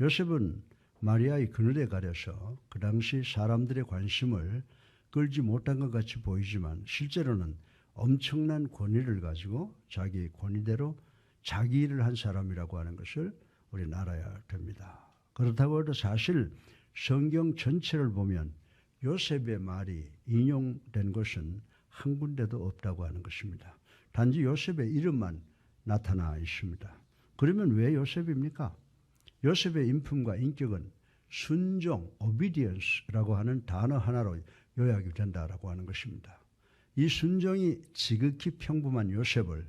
요셉은 마리아의 그늘에 가려서 그 당시 사람들의 관심을 끌지 못한 것 같이 보이지만 실제로는 엄청난 권위를 가지고 자기 권위대로 자기 일을 한 사람이라고 하는 것을 우리는 알아야 됩니다. 그렇다고 해도 사실 성경 전체를 보면 요셉의 말이 인용된 것은 한 군데도 없다고 하는 것입니다. 단지 요셉의 이름만 나타나 있습니다. 그러면 왜 요셉입니까? 요셉의 인품과 인격은 순종, obedience라고 하는 단어 하나로 요약이 된다라고 하는 것입니다. 이 순종이 지극히 평범한 요셉을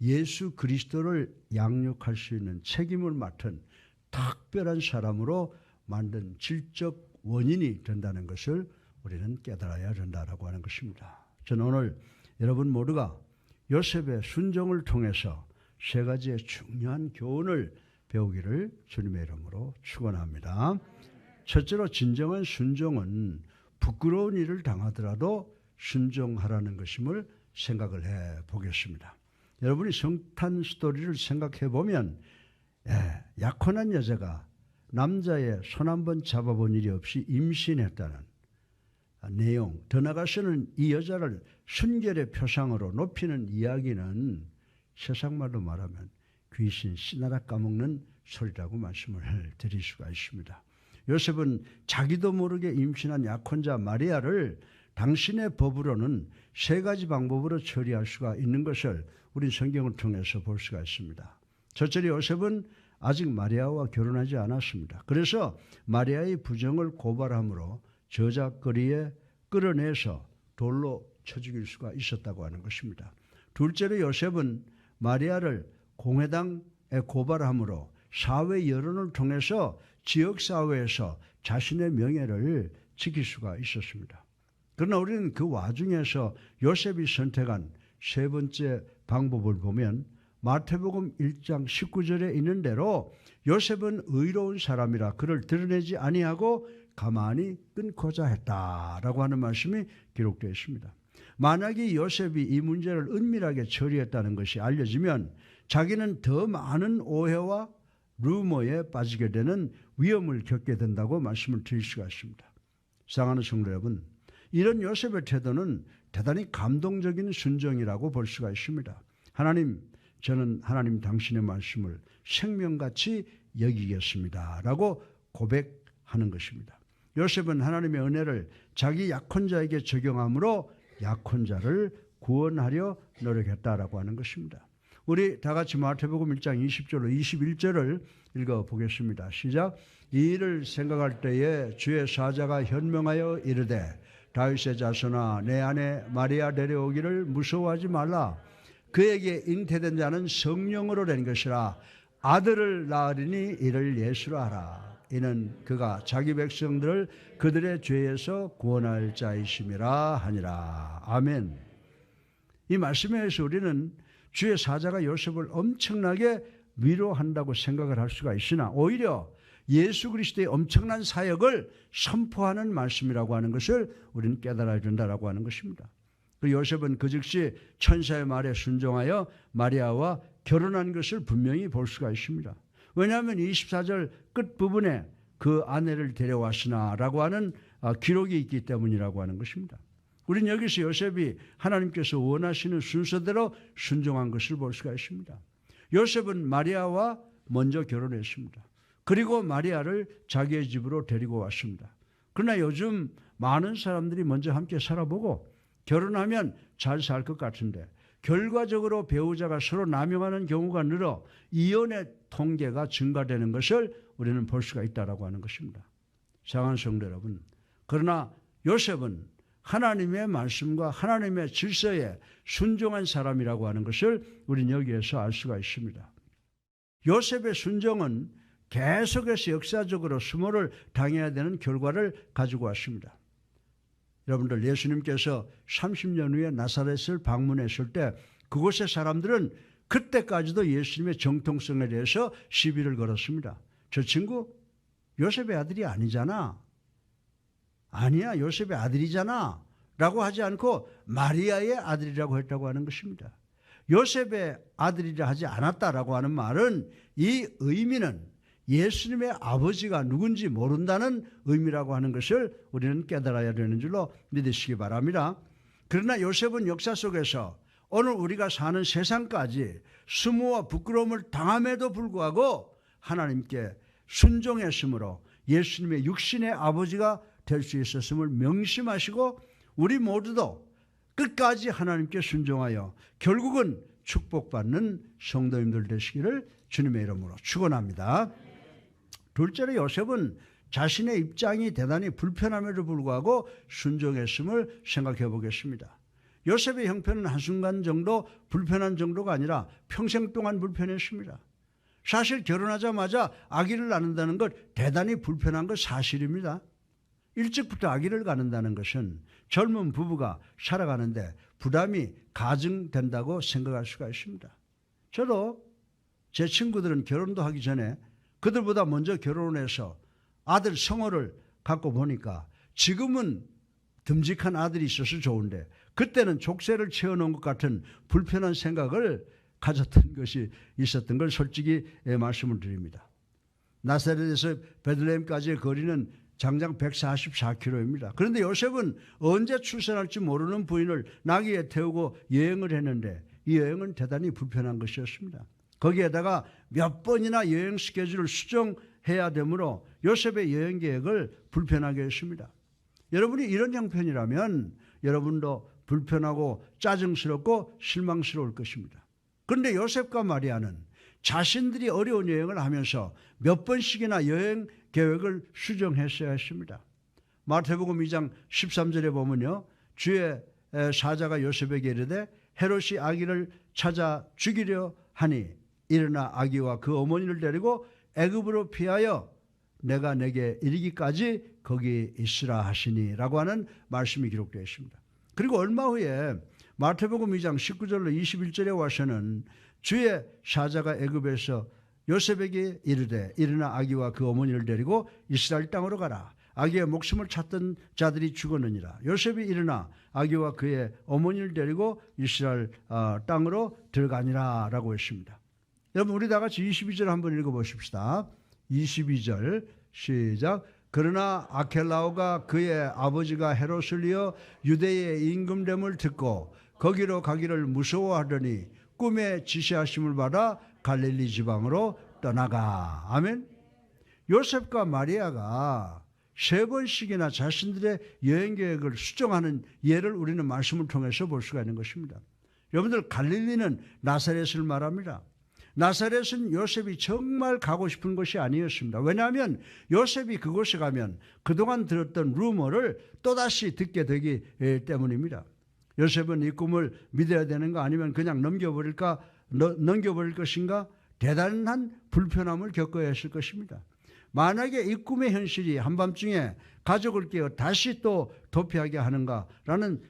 예수 그리스도를 양육할 수 있는 책임을 맡은 특별한 사람으로 만든 질적 원인이 된다는 것을 우리는 깨달아야 된다라고 하는 것입니다. 저는 오늘 여러분 모두가 요셉의 순종을 통해서 세 가지의 중요한 교훈을 배우기를 주님의 이름으로 축원합니다. 첫째로 진정한 순종은 부끄러운 일을 당하더라도 순종하라는 것임을 생각을 해보겠습니다. 여러분이 성탄 스토리를 생각해 보면 약혼한 여자가 남자의 손 한번 잡아본 일이 없이 임신했다는 내용, 더 나아가서는 이 여자를 순결의 표상으로 높이는 이야기는 세상말로 말하면 귀신 씨나라 까먹는 소리라고 말씀을 드릴 수가 있습니다. 요셉은 자기도 모르게 임신한 약혼자 마리아를 당신의 법으로는 세 가지 방법으로 처리할 수가 있는 것을 우리 성경을 통해서 볼 수가 있습니다. 첫째로 요셉은 아직 마리아와 결혼하지 않았습니다. 그래서 마리아의 부정을 고발함으로 저작거리에 끌어내서 돌로 쳐 죽일 수가 있었다고 하는 것입니다. 둘째로 요셉은 마리아를 공회당에 고발함으로 사회 여론을 통해서 지역사회에서 자신의 명예를 지킬 수가 있었습니다. 그러나 우리는 그 와중에서 요셉이 선택한 세 번째 방법을 보면 마태복음 1장 19절에 있는 대로 요셉은 의로운 사람이라 그를 드러내지 아니하고 가만히 끊고자 했다라고 하는 말씀이 기록되어 있습니다. 만약에 요셉이 이 문제를 은밀하게 처리했다는 것이 알려지면 자기는 더 많은 오해와 루머에 빠지게 되는 위험을 겪게 된다고 말씀을 드릴 수가 있습니다. 사랑하는 성도 여러분, 이런 요셉의 태도는 대단히 감동적인 순종이라고 볼 수가 있습니다. 하나님, 저는 하나님 당신의 말씀을 생명같이 여기겠습니다 라고 고백하는 것입니다. 요셉은 하나님의 은혜를 자기 약혼자에게 적용함으로 약혼자를 구원하려 노력했다라고 하는 것입니다. 우리 다 같이 마태복음 1장 20절로 21절을 읽어보겠습니다. 시작. 이 일을 생각할 때에 주의 사자가 현명하여 이르되 다윗의 자손아 내 아내 마리아 데려오기를 무서워하지 말라. 그에게 잉태된 자는 성령으로 된 것이라. 아들을 낳으리니 이를 예수라 하라. 이는 그가 자기 백성들을 그들의 죄에서 구원할 자이심이라 하니라. 아멘. 이 말씀에 의해서 우리는 주의 사자가 요셉을 엄청나게 위로한다고 생각을 할 수가 있으나 오히려 예수 그리스도의 엄청난 사역을 선포하는 말씀이라고 하는 것을 우리는 깨달아야 된다라고 하는 것입니다. 요셉은 그 즉시 천사의 말에 순종하여 마리아와 결혼한 것을 분명히 볼 수가 있습니다. 왜냐하면 24절 끝부분에 그 아내를 데려왔으나 라고 하는 기록이 있기 때문이라고 하는 것입니다. 우리는 여기서 요셉이 하나님께서 원하시는 순서대로 순종한 것을 볼 수가 있습니다. 요셉은 마리아와 먼저 결혼했습니다. 그리고 마리아를 자기의 집으로 데리고 왔습니다. 그러나 요즘 많은 사람들이 먼저 함께 살아보고 결혼하면 잘 살 것 같은데 결과적으로 배우자가 서로 남용하는 경우가 늘어 이혼의 통계가 증가되는 것을 우리는 볼 수가 있다고 하는 것입니다. 사랑하는 성도 여러분, 그러나 요셉은 하나님의 말씀과 하나님의 질서에 순종한 사람이라고 하는 것을 우리는 여기에서 알 수가 있습니다. 요셉의 순종은 계속해서 역사적으로 수모를 당해야 되는 결과를 가지고 왔습니다. 여러분들, 예수님께서 30년 후에 나사렛을 방문했을 때 그곳의 사람들은 그때까지도 예수님의 정통성에 대해서 시비를 걸었습니다. 저 친구 요셉의 아들이 아니잖아. 아니야, 요셉의 아들이잖아 라고 하지 않고 마리아의 아들이라고 했다고 하는 것입니다. 요셉의 아들이라 하지 않았다라고 하는 말은 이 의미는 예수님의 아버지가 누군지 모른다는 의미라고 하는 것을 우리는 깨달아야 되는 줄로 믿으시기 바랍니다. 그러나 요셉은 역사 속에서 오늘 우리가 사는 세상까지 수모와 부끄러움을 당함에도 불구하고 하나님께 순종했으므로 예수님의 육신의 아버지가 될 수 있었음을 명심하시고 우리 모두도 끝까지 하나님께 순종하여 결국은 축복받는 성도님들 되시기를 주님의 이름으로 축원합니다. 둘째로 요셉은 자신의 입장이 대단히 불편함에도 불구하고 순종했음을 생각해 보겠습니다. 요셉의 형편은 한순간 정도 불편한 정도가 아니라 평생 동안 불편했습니다. 사실 결혼하자마자 아기를 낳는다는 것 대단히 불편한 것 사실입니다. 일찍부터 아기를 갖는다는 것은 젊은 부부가 살아가는데 부담이 가중된다고 생각할 수가 있습니다. 저도 제 친구들은 결혼도 하기 전에 그들보다 먼저 결혼을 해서 아들 성호를 갖고 보니까 지금은 듬직한 아들이 있어서 좋은데 그때는 족쇄를 채워놓은 것 같은 불편한 생각을 가졌던 것이 있었던 걸 솔직히 말씀을 드립니다. 나사렛에서 베들레헴까지의 거리는 장장 144km입니다. 그런데 요셉은 언제 출산할지 모르는 부인을 나귀에 태우고 여행을 했는데 이 여행은 대단히 불편한 것이었습니다. 거기에다가 몇 번이나 여행 스케줄을 수정해야 되므로 요셉의 여행 계획을 불편하게 했습니다. 여러분이 이런 형편이라면 여러분도 불편하고 짜증스럽고 실망스러울 것입니다. 그런데 요셉과 마리아는 자신들이 어려운 여행을 하면서 몇 번씩이나 여행 계획을 수정했어야 했습니다. 마태복음 2장 13절에 보면요, 주의 사자가 요셉에게 이르되 헤롯이 아기를 찾아 죽이려 하니 일어나 아기와 그 어머니를 데리고 애굽으로 피하여 내가 내게 이르기까지 거기 있으라 하시니 라고 하는 말씀이 기록되어 있습니다. 그리고 얼마 후에 마태복음 2장 19절로 21절에 와서는 주의 사자가 애굽에서 요셉에게 이르되 일어나 아기와 그 어머니를 데리고 이스라엘 땅으로 가라. 아기의 목숨을 찾던 자들이 죽었느니라. 요셉이 일어나 아기와 그의 어머니를 데리고 이스라엘 땅으로 들어가니라 라고 했습니다. 여러분 우리 다 같이 22절 한번 읽어보십시다. 22절 시작. 그러나 아켈라오가 그의 아버지가 헤롯을 이어 유대의 임금됨을 듣고 거기로 가기를 무서워하더니 꿈에 지시하심을 받아 갈릴리 지방으로 떠나가. 아멘. 요셉과 마리아가 3번씩이나 자신들의 여행 계획을 수정하는 예를 우리는 말씀을 통해서 볼 수가 있는 것입니다. 여러분들 갈릴리는 나사렛을 말합니다. 나사렛은 요셉이 정말 가고 싶은 곳이 아니었습니다. 왜냐하면 요셉이 그곳에 가면 그동안 들었던 루머를 또다시 듣게 되기 때문입니다. 요셉은 이 꿈을 믿어야 되는가 아니면 그냥 넘겨버릴 것인가 대단한 불편함을 겪어야 했을 것입니다. 만약에 이 꿈의 현실이 한밤중에 가족을 깨어 다시 또 도피하게 하는가라는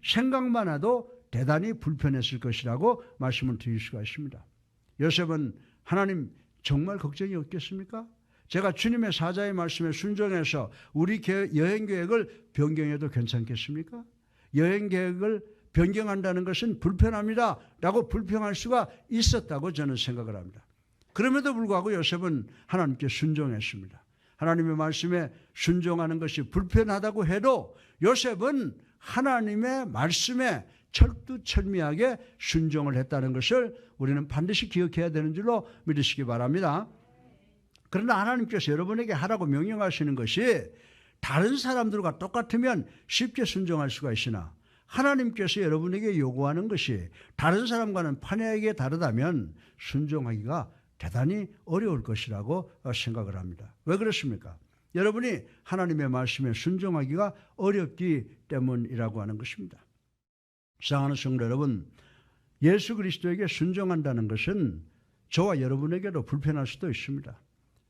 생각만 해도 대단히 불편했을 것이라고 말씀을 드릴 수가 있습니다. 요셉은 하나님 정말 걱정이 없겠습니까? 제가 주님의 사자의 말씀에 순종해서 우리 여행 계획을 변경해도 괜찮겠습니까? 여행 계획을 변경한다는 것은 불편합니다 라고 불평할 수가 있었다고 저는 생각을 합니다. 그럼에도 불구하고 요셉은 하나님께 순종했습니다. 하나님의 말씀에 순종하는 것이 불편하다고 해도 요셉은 하나님의 말씀에 철두철미하게 순종을 했다는 것을 우리는 반드시 기억해야 되는 줄로 믿으시기 바랍니다. 그러나 하나님께서 여러분에게 하라고 명령하시는 것이 다른 사람들과 똑같으면 쉽게 순종할 수가 있으나 하나님께서 여러분에게 요구하는 것이 다른 사람과는 판이하게 다르다면 순종하기가 대단히 어려울 것이라고 생각을 합니다. 왜 그렇습니까? 여러분이 하나님의 말씀에 순종하기가 어렵기 때문이라고 하는 것입니다. 사랑하는 성도 여러분, 예수 그리스도에게 순종한다는 것은 저와 여러분에게도 불편할 수도 있습니다.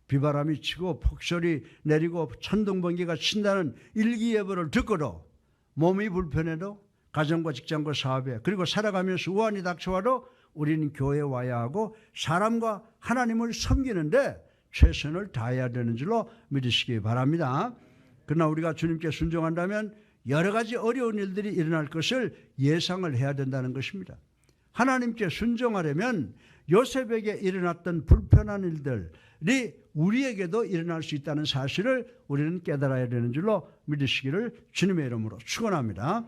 비바람이 치고 폭설이 내리고 천둥번개가 친다는 일기예보를 듣고도 몸이 불편해도 가정과 직장과 사업에 그리고 살아가면서 우환이 닥쳐와도 우리는 교회에 와야 하고 사람과 하나님을 섬기는데 최선을 다해야 되는 줄로 믿으시기 바랍니다. 그러나 우리가 주님께 순종한다면 여러 가지 어려운 일들이 일어날 것을 예상을 해야 된다는 것입니다. 하나님께 순종하려면 요셉에게 일어났던 불편한 일들이 우리에게도 일어날 수 있다는 사실을 우리는 깨달아야 되는 줄로 믿으시기를 주님의 이름으로 축원합니다.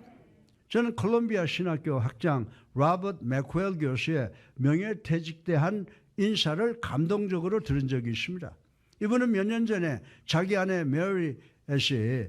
저는 콜롬비아 신학교 학장 로버트 맥웰 교수의 명예퇴직대한 인사를 감동적으로 들은 적이 있습니다. 이분은 몇 년 전에 자기 아내 메리 씨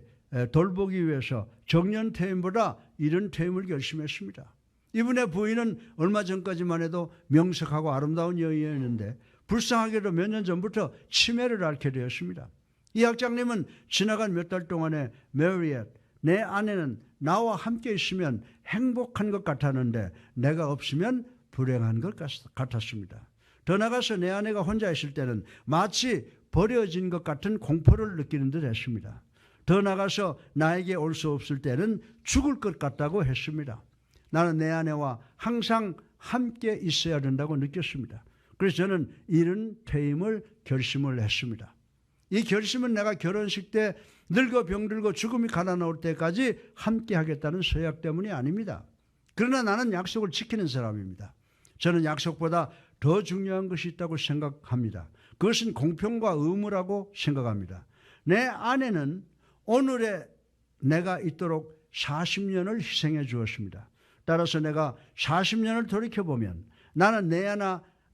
돌보기 위해서 정년 퇴임보다 이른 퇴임을 결심했습니다. 이분의 부인은 얼마 전까지만 해도 명석하고 아름다운 여인이었는데 불쌍하게도 몇 년 전부터 치매를 앓게 되었습니다. 이 학장님은 지나간 몇 달 동안에 메리엣, 내 아내는 나와 함께 있으면 행복한 것 같았는데 내가 없으면 불행한 것 같았습니다. 더 나아가서 내 아내가 혼자 있을 때는 마치 버려진 것 같은 공포를 느끼는 듯 했습니다. 더 나아가서 나에게 올 수 없을 때는 죽을 것 같다고 했습니다. 나는 내 아내와 항상 함께 있어야 된다고 느꼈습니다. 그래서 저는 이른 퇴임을 결심을 했습니다. 이 결심은 내가 결혼식 때 늙어 병들고 죽음이 가나나올 때까지 함께 하겠다는 서약 때문이 아닙니다. 그러나 나는 약속을 지키는 사람입니다. 저는 약속보다 더 중요한 것이 있다고 생각합니다. 그것은 공평과 의무라고 생각합니다. 내 아내는 오늘의 내가 있도록 40년을 희생해 주었습니다. 따라서 내가 40년을 돌이켜보면 나는 내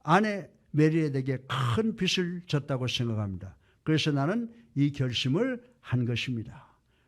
아내 메리엣에게 큰 빚을 졌다고 생각합니다. 그래서 나는 이 결심을 한 것입니다.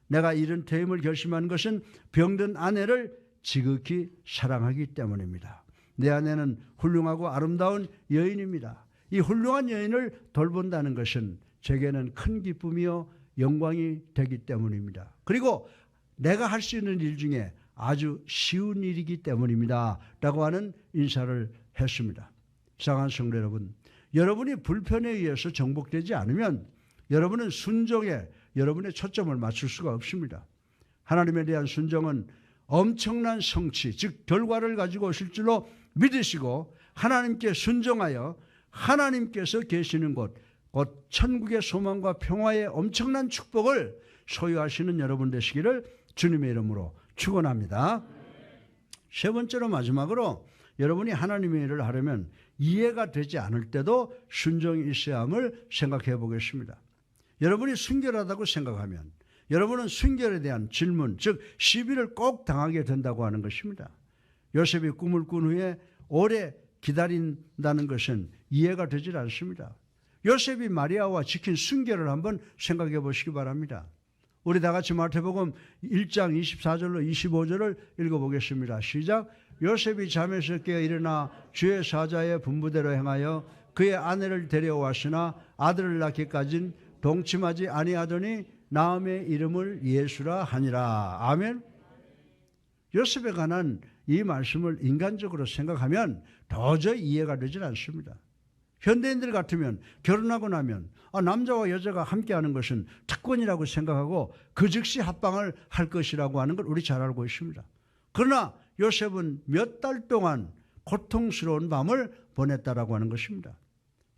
내가 이른 퇴임을 결심한 것은 병든 아내를 지극히 사랑하기 때문입니다. 내 아내는 훌륭하고 아름다운 여인입니다. 이 훌륭한 여인을 돌본다는 것은 제게는 큰 기쁨이요 영광이 되기 때문입니다. 그리고 내가 할 수 있는 일 중에 아주 쉬운 일이기 때문입니다. 라고 하는 인사를 했습니다. 사랑하는 성도 여러분, 여러분이 불편에 의해서 정복되지 않으면 여러분은 순종에 여러분의 초점을 맞출 수가 없습니다. 하나님에 대한 순종은 엄청난 성취, 즉 결과를 가지고 오실 줄로 믿으시고 하나님께 순종하여 하나님께서 계시는 곳, 곧 천국의 소망과 평화의 엄청난 축복을 소유하시는 여러분 되시기를 주님의 이름으로 축원합니다. 세 번째로 마지막으로 여러분이 하나님의 일을 하려면 이해가 되지 않을 때도 순종이 있어야 함을 생각해 보겠습니다. 여러분이 순결하다고 생각하면 여러분은 순결에 대한 질문, 즉 시비를 꼭 당하게 된다고 하는 것입니다. 요셉이 꿈을 꾼 후에 오래 기다린다는 것은 이해가 되질 않습니다. 요셉이 마리아와 지킨 순결을 한번 생각해 보시기 바랍니다. 우리 다 같이 마태복음 1장 24절로 25절을 읽어보겠습니다. 시작. 요셉이 잠에서 깨어 일어나 주의 사자의 분부대로 행하여 그의 아내를 데려왔으나 아들을 낳기까지는 동침하지 아니하더니 나음의 이름을 예수라 하니라. 아멘. 요셉에 관한 이 말씀을 인간적으로 생각하면 도저히 이해가 되질 않습니다. 현대인들 같으면 결혼하고 나면 남자와 여자가 함께하는 것은 특권이라고 생각하고 그 즉시 합방을 할 것이라고 하는 걸 우리 잘 알고 있습니다. 그러나 요셉은 몇 달 동안 고통스러운 밤을 보냈다라고 하는 것입니다.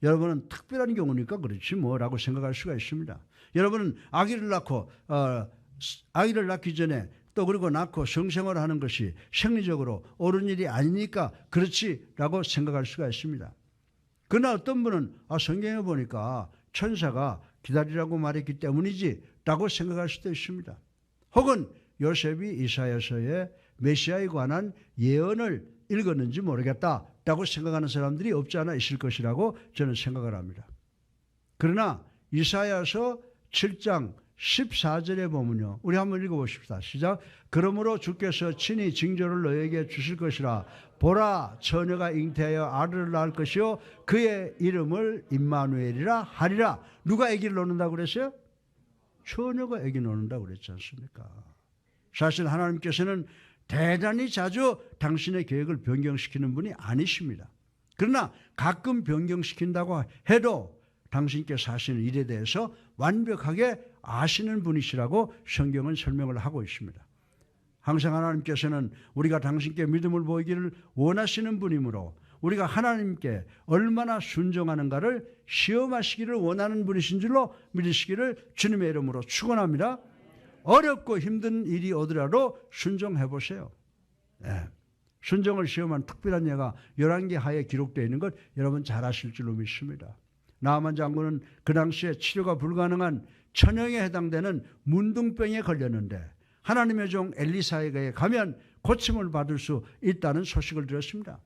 여러분은 특별한 경우니까 그렇지 뭐라고 생각할 수가 있습니다. 여러분은 아기를 낳기 전에 또 그리고 낳고 성생활을 하는 것이 생리적으로 옳은 일이 아니니까 그렇지라고 생각할 수가 있습니다. 그러나 어떤 분은 성경에 보니까 천사가 기다리라고 말했기 때문이지 라고 생각할 수도 있습니다. 혹은 요셉이 이사야서의 메시아에 관한 예언을 읽었는지 모르겠다라고 생각하는 사람들이 없지 않아 있을 것이라고 저는 생각을 합니다. 그러나 이사야서 7장 14절에 보면요. 우리 한번 읽어보십시다. 시작. 그러므로 주께서 친히 징조를 너에게 주실 것이라. 보라, 처녀가 잉태하여 아들을 낳을 것이요 그의 이름을 임마누엘이라 하리라. 누가 아기를 낳는다고 그랬어요? 처녀가 아기 낳는다고 그랬지 않습니까? 사실 하나님께서는 대단히 자주 당신의 계획을 변경시키는 분이 아니십니다. 그러나 가끔 변경시킨다고 해도 당신께서 하시는 일에 대해서 완벽하게 아시는 분이시라고 성경은 설명을 하고 있습니다. 항상 하나님께서는 우리가 당신께 믿음을 보이기를 원하시는 분이므로 우리가 하나님께 얼마나 순종하는가를 시험하시기를 원하는 분이신 줄로 믿으시기를 주님의 이름으로 축원합니다. 어렵고 힘든 일이 오더라도 순종해 보세요. 네. 순종을 시험한 특별한 예가 열왕기 하에 기록되어 있는 것 여러분 잘 아실 줄로 믿습니다. 나아만 장군은 그 당시에 치료가 불가능한 천형에 해당되는 문둥병에 걸렸는데 하나님의 종 엘리사에게 가면 고침을 받을 수 있다는 소식을 들었습니다.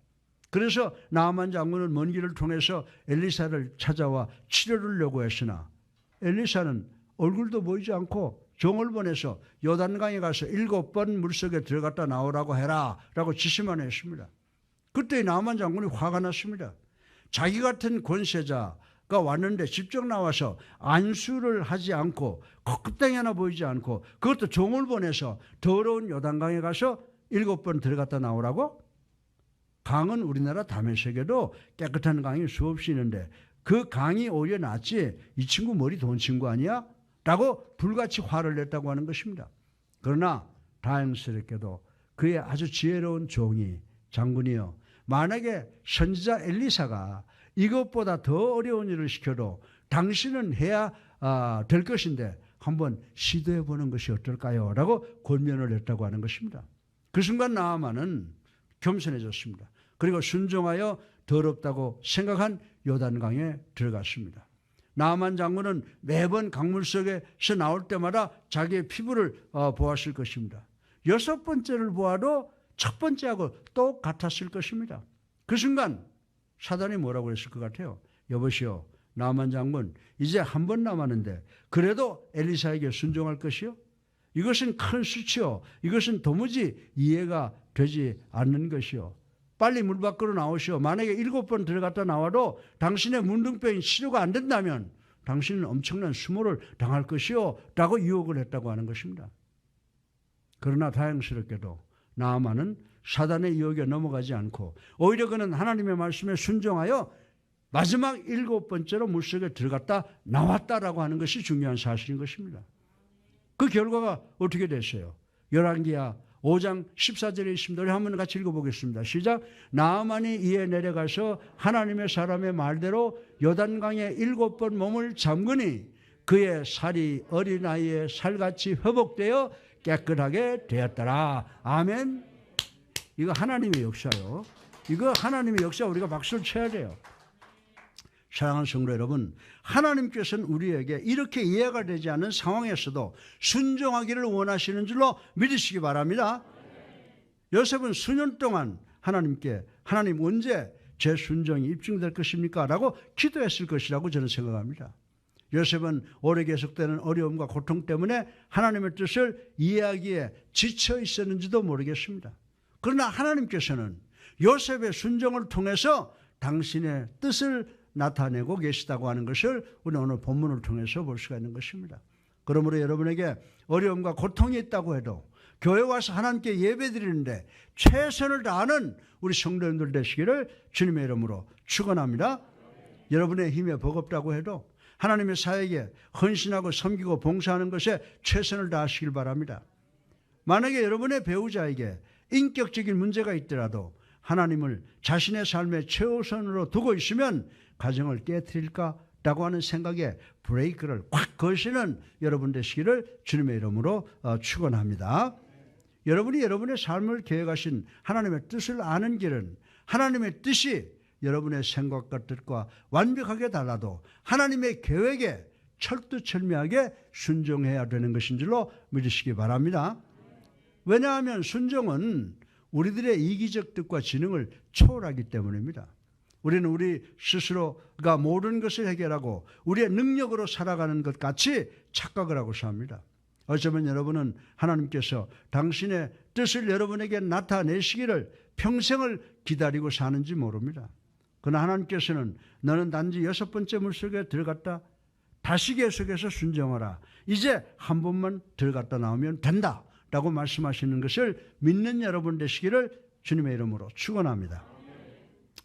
그래서 나아만 장군은 먼 길을 통해서 엘리사를 찾아와 치료를 요구했으나 엘리사는 얼굴도 보이지 않고 종을 보내서 요단강에 가서 7번 물속에 들어갔다 나오라고 해라 라고 지시만 했습니다. 그때 나아만 장군이 화가 났습니다. 자기 같은 권세자가 왔는데 직접 나와서 안수를 하지 않고 콧구덩이 하나 보이지 않고 그것도 종을 보내서 더러운 요단강에 가서 7번 들어갔다 나오라고? 강은 우리나라 다메섹에도 깨끗한 강이 수없이 있는데 그 강이 오히려 낫지 이 친구 머리 돈 친구 아니야? 라고 불같이 화를 냈다고 하는 것입니다. 그러나 다행스럽게도 그의 아주 지혜로운 종이 장군이요, 만약에 선지자 엘리사가 이것보다 더 어려운 일을 시켜도 당신은 해야 될 것인데 한번 시도해 보는 것이 어떨까요? 라고 권면을 했다고 하는 것입니다. 그 순간 나아만은 겸손해졌습니다. 그리고 순종하여 더럽다고 생각한 요단강에 들어갔습니다. 나아만 장군은 매번 강물 속에서 나올 때마다 자기의 피부를 보았을 것입니다. 6번째를 보아도 첫 번째하고 똑같았을 것입니다. 그 순간 사단이 뭐라고 했을 것 같아요? 여보시오, 나아만 장군 이제 한 번 남았는데 그래도 엘리사에게 순종할 것이요? 이것은 큰 수치요. 이것은 도무지 이해가 되지 않는 것이요. 빨리 물 밖으로 나오시오. 만약에 7번 들어갔다 나와도 당신의 문둥병이 치료가 안 된다면 당신은 엄청난 수모를 당할 것이요 라고 유혹을 했다고 하는 것입니다. 그러나 다행스럽게도 나아만은 사단의 유혹에 넘어가지 않고 오히려 그는 하나님의 말씀에 순종하여 마지막 7번째로 물속에 들어갔다 나왔다라고 하는 것이 중요한 사실인 것입니다. 그 결과가 어떻게 됐어요? 열왕기야 5장 14절에 있습니다. 우리 한번 같이 읽어보겠습니다. 시작. 나아만이 이에 내려가서 하나님의 사람의 말대로 요단강에 7번 몸을 잠그니 그의 살이 어린아이의 살같이 회복되어 깨끗하게 되었더라. 아멘. 이거 하나님의 역사요. 이거 하나님의 역사 우리가 박수를 쳐야 돼요. 사랑하는 성도 여러분, 하나님께서는 우리에게 이렇게 이해가 되지 않는 상황에서도 순종하기를 원하시는 줄로 믿으시기 바랍니다. 요셉은 수년 동안 하나님께 하나님 언제 제 순종이 입증될 것입니까? 라고 기도했을 것이라고 저는 생각합니다. 요셉은 오래 계속되는 어려움과 고통 때문에 하나님의 뜻을 이해하기에 지쳐 있었는지도 모르겠습니다. 그러나 하나님께서는 요셉의 순종을 통해서 당신의 뜻을 나타내고 계시다고 하는 것을 우리 오늘 본문을 통해서 볼 수가 있는 것입니다. 그러므로 여러분에게 어려움과 고통이 있다고 해도 교회 와서 하나님께 예배드리는데 최선을 다하는 우리 성도님들 되시기를 주님의 이름으로 축원합니다. 여러분의 힘에 버겁다고 해도 하나님의 사역에 헌신하고 섬기고 봉사하는 것에 최선을 다하시길 바랍니다. 만약에 여러분의 배우자에게 인격적인 문제가 있더라도 하나님을 자신의 삶의 최우선으로 두고 있으면 가정을 깨트릴까라고 하는 생각에 브레이크를 꽉 거시는 여러분 되시기를 주님의 이름으로 축원합니다. 여러분이 여러분의 삶을 계획하신 하나님의 뜻을 아는 길은 하나님의 뜻이 여러분의 생각과 뜻과 완벽하게 달라도 하나님의 계획에 철두철미하게 순종해야 되는 것인 줄로 믿으시기 바랍니다. 왜냐하면 순종은 우리들의 이기적 뜻과 지능을 초월하기 때문입니다. 우리는 우리 스스로가 모든 것을 해결하고 우리의 능력으로 살아가는 것 같이 착각을 하고 삽니다. 어쩌면 여러분은 하나님께서 당신의 뜻을 여러분에게 나타내시기를 평생을 기다리고 사는지 모릅니다. 그러나 하나님께서는 너는 단지 6번째 물속에 들어갔다 다시 계속해서 순종하라. 이제 한 번만 들어갔다 나오면 된다 라고 말씀하시는 것을 믿는 여러분 되시기를 주님의 이름으로 축원합니다.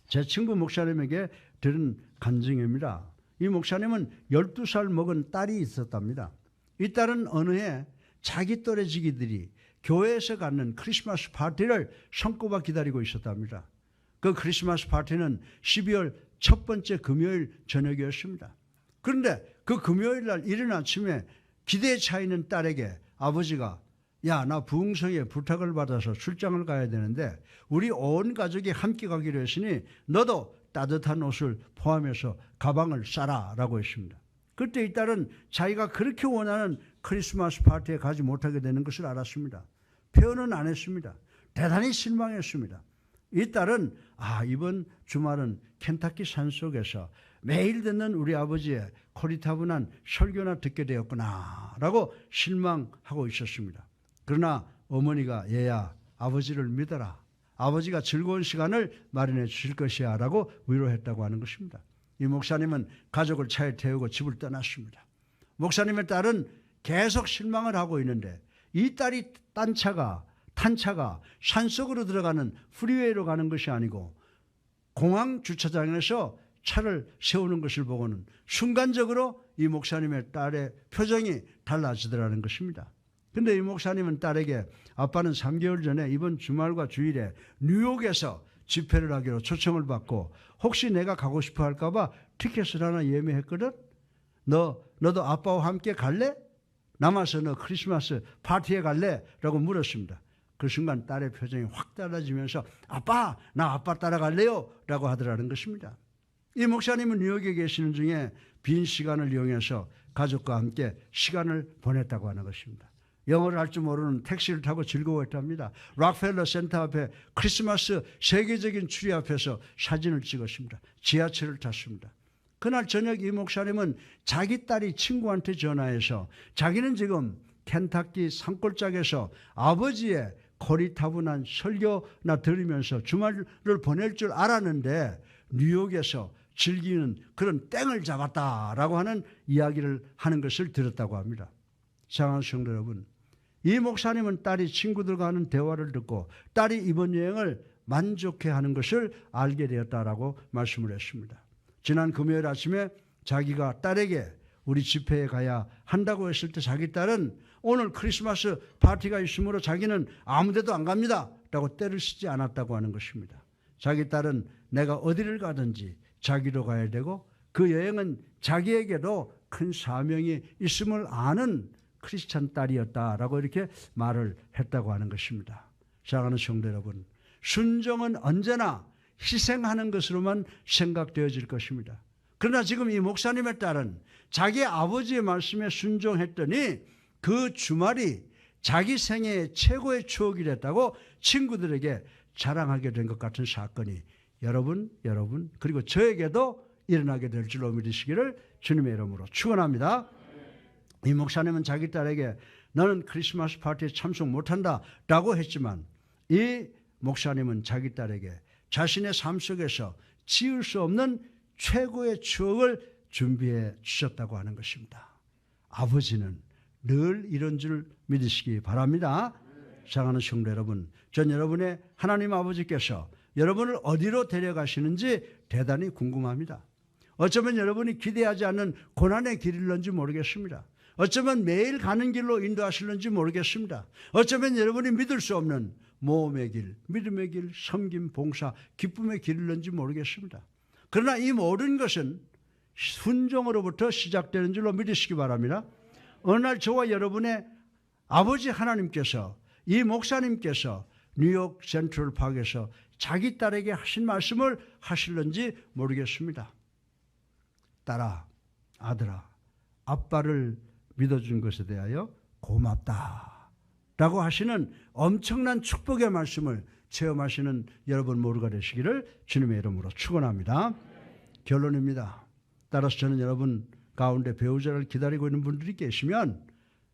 제 친구 목사님에게 들은 간증입니다. 이 목사님은 12살 먹은 딸이 있었답니다. 이 딸은 어느 해 자기 또래 지기들이 교회에서 갖는 크리스마스 파티를 손꼽아 기다리고 있었답니다. 그 크리스마스 파티는 12월 첫 번째 금요일 저녁이었습니다. 그런데 그 금요일 날 이른 아침에 기대에 차 있는 딸에게 아버지가 야, 나 부흥성에 부탁을 받아서 출장을 가야 되는데 우리 온 가족이 함께 가기로 했으니 너도 따뜻한 옷을 포함해서 가방을 싸라 라고 했습니다. 그때 이 딸은 자기가 그렇게 원하는 크리스마스 파티에 가지 못하게 되는 것을 알았습니다. 표현은 안 했습니다. 대단히 실망했습니다. 이 딸은 이번 주말은 켄타키 산속에서 매일 듣는 우리 아버지의 코리타분한 설교나 듣게 되었구나 라고 실망하고 있었습니다. 그러나 어머니가 얘야 아버지를 믿어라. 아버지가 즐거운 시간을 마련해 주실 것이야 라고 위로했다고 하는 것입니다. 이 목사님은 가족을 차에 태우고 집을 떠났습니다. 목사님의 딸은 계속 실망을 하고 있는데 이 딸이 탄 차가 산속으로 들어가는 프리웨이로 가는 것이 아니고 공항 주차장에서 차를 세우는 것을 보고는 순간적으로 이 목사님의 딸의 표정이 달라지더라는 것입니다. 그런데 이 목사님은 딸에게 아빠는 3개월 전에 이번 주말과 주일에 뉴욕에서 집회를 하기로 초청을 받고 혹시 내가 가고 싶어 할까 봐 티켓을 하나 예매했거든. 너도 아빠와 함께 갈래? 남아서 너 크리스마스 파티에 갈래? 라고 물었습니다. 그 순간 딸의 표정이 확 달라지면서 아빠, 나 아빠 따라갈래요? 라고 하더라는 것입니다. 이 목사님은 뉴욕에 계시는 중에 빈 시간을 이용해서 가족과 함께 시간을 보냈다고 하는 것입니다. 영어를 할 줄 모르는 택시를 타고 즐거워했답니다. 락펠러 센터 앞에 크리스마스 세계적인 추리 앞에서 사진을 찍었습니다. 지하철을 탔습니다. 그날 저녁 이 목사님은 자기 딸이 친구한테 전화해서 자기는 지금 켄타키 산골짜기에서 아버지의 고리타분한 설교나 들으면서 주말을 보낼 줄 알았는데 뉴욕에서 즐기는 그런 땡을 잡았다라고 하는 이야기를 하는 것을 들었다고 합니다. 사랑하는 성도 여러분, 이 목사님은 딸이 친구들과 하는 대화를 듣고 딸이 이번 여행을 만족해하는 것을 알게 되었다라고 말씀을 했습니다. 지난 금요일 아침에 자기가 딸에게 우리 집회에 가야 한다고 했을 때 자기 딸은 오늘 크리스마스 파티가 있으므로 자기는 아무 데도 안 갑니다 라고 떼를 쓰지 않았다고 하는 것입니다. 자기 딸은 내가 어디를 가든지 자기로 가야 되고 그 여행은 자기에게도 큰 사명이 있음을 아는 크리스찬 딸이었다라고 이렇게 말을 했다고 하는 것입니다. 사랑하는 성도 여러분, 순종은 언제나 희생하는 것으로만 생각되어질 것입니다. 그러나 지금 이 목사님의 딸은 자기 아버지의 말씀에 순종했더니 그 주말이 자기 생애의 최고의 추억이 됐다고 친구들에게 자랑하게 된 것 같은 사건이 여러분 그리고 저에게도 일어나게 될 줄로 믿으시기를 주님의 이름으로 축원합니다. 이 목사님은 자기 딸에게 너는 크리스마스 파티에 참석 못한다 라고 했지만 이 목사님은 자기 딸에게 자신의 삶 속에서 지울 수 없는 최고의 추억을 준비해 주셨다고 하는 것입니다. 아버지는 늘 이런 줄 믿으시기 바랍니다. 사랑하는 성도 여러분, 전 여러분의 하나님 아버지께서 여러분을 어디로 데려가시는지 대단히 궁금합니다. 어쩌면 여러분이 기대하지 않는 고난의 길일런지 모르겠습니다. 어쩌면 매일 가는 길로 인도하실는지 모르겠습니다. 어쩌면 여러분이 믿을 수 없는 모험의 길, 믿음의 길, 섬김, 봉사, 기쁨의 길일런지 모르겠습니다. 그러나 이 모든 것은 순종으로부터 시작되는 줄로 믿으시기 바랍니다. 어느 날 저와 여러분의 아버지 하나님께서 이 목사님께서 뉴욕 센트럴 파크에서 자기 딸에게 하신 말씀을 하실는지 모르겠습니다. 딸아, 아들아, 아빠를 믿어준 것에 대하여 고맙다 라고 하시는 엄청난 축복의 말씀을 체험하시는 여러분 모두가 되시기를 주님의 이름으로 축원합니다. 결론입니다. 따라서 저는 여러분 가운데 배우자를 기다리고 있는 분들이 계시면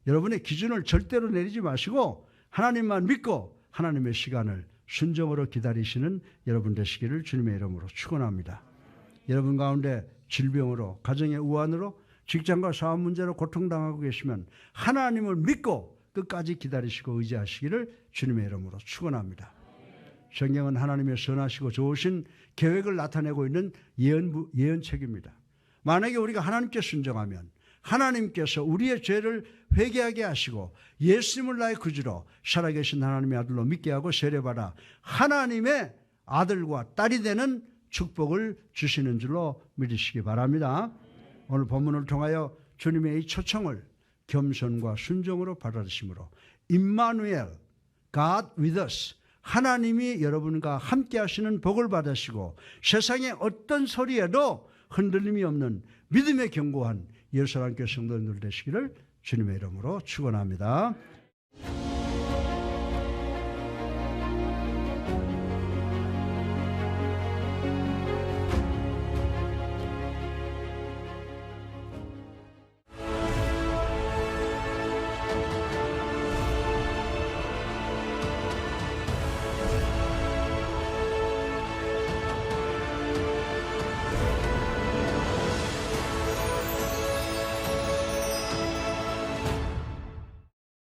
여러분의 기준을 절대로 내리지 마시고 하나님만 믿고 하나님의 시간을 순종으로 기다리시는 여러분 되시기를 주님의 이름으로 축원합니다. 여러분 가운데 질병으로, 가정의 우환으로, 직장과 사업 문제로 고통당하고 계시면 하나님을 믿고 끝까지 기다리시고 의지하시기를 주님의 이름으로 축원합니다. 성경은 하나님의 선하시고 좋으신 계획을 나타내고 있는 예언책입니다. 만약에 우리가 하나님께 순종하면 하나님께서 우리의 죄를 회개하게 하시고 예수님을 나의 구주로 살아계신 하나님의 아들로 믿게 하고 세례받아 하나님의 아들과 딸이 되는 축복을 주시는 줄로 믿으시기 바랍니다. 오늘 본문을 통하여 주님의 이 초청을 겸손과 순종으로 받아들이심으로 임마누엘, God with us, 하나님이 여러분과 함께 하시는 복을 받으시고 세상의 어떤 소리에도 흔들림이 없는 믿음의 견고한 예수님께 성도들 되시기를 주님의 이름으로 축원합니다.